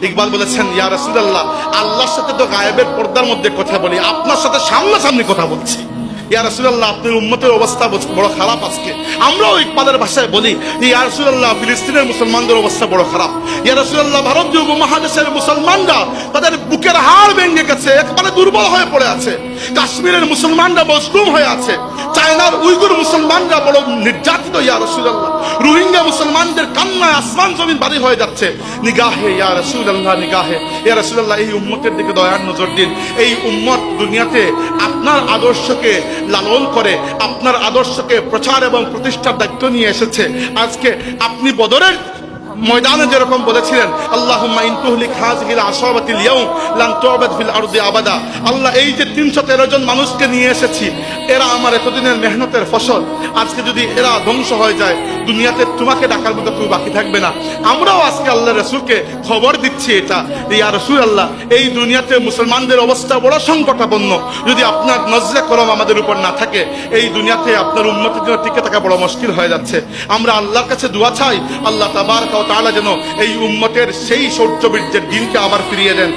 ইকবাল বলেছেন, ইয়া রাসূলুল্লাহ, আল্লাহর সাথে তো গায়েবের পর্দার মধ্যে কথা বলি, আপনার সাথে সামনাসামনি কথা বলছি। ইয়া রাসূলুল্লাহ, আপনার উম্মতের অবস্থা বড় খারাপ আজকে। আমরাও ইকবালের ভাষায় বলি, ইয়া রাসূলুল্লাহ, ফিলিস্তিনের মুসলমানদের অবস্থা বড় খারাপ। ইয়া রাসূলুল্লাহ, ভারতীয় উপমহাদেশের মুসলমানরা তাদের বুকের হাড় ভেঙে গেছে, একেবারে দুর্বল হয়ে পড়ে আছে। কাশ্মীরের মুসলমানরা মজলুম হয়ে আছে। চায়নার উইগুর মুসলমানরা বড় নির্যাতিত। ইয়া রাসূলুল্লাহ, রোহিঙ্গা মুসলমানদের কান্নায় আসমান জমিন বাড়ি হয়ে যাচ্ছে। নিগাহে ইয়া রাসূলুল্লাহ, নিগাহে ইয়া রাসূলুল্লাহ, এই উম্মতের দিকে দয়ার নজর দিন। এই উম্মত দুনিয়াতে আপনার আদর্শকে লালন করে, আপনার আদর্শকে প্রচার এবং প্রতিষ্ঠার দায়িত্ব নিয়ে এসেছে। আজকে আপনি বদরের ময়দানে যেরকম বলেছিলেন, আল্লাহুম্মা ইন তুহলিক হাযিহিল আসাবাতিল ইয়াউম লান তু'বাদ ফিল আরদি আবাদা। আল্লাহ, এই যে 313 জন মানুষকে নিয়ে এসেছি, এরা আমার এতদিনের মেহনতের ফসল। আজকে যদি এরা ধ্বংস হয়ে যায়, দুনিয়াতে তোমাকে ডাকার মতো কেউ বাকি থাকবে না। আমরাও আজকে আল্লাহ রাসূলকে খবর দিচ্ছি এটা, ইয়া রাসূলুল্লাহ, এই দুনিয়াতে মুসলমানদের অবস্থা বড় সংকটাপন্ন। যদি আপনার নজরে করম আমাদের উপর না থাকে, এই দুনিয়াতে আপনার উম্মতের জন্য টিকে থাকা বড় মুশকিল হয়ে যাচ্ছে। আমরা আল্লাহর কাছে দোয়া চাই, আল্লাহ তাবারক ওয়া তাআলা যেন এই উম্মতের সেই শৌর্যবীর্যের দিনকে আবার ফিরিয়ে দেন।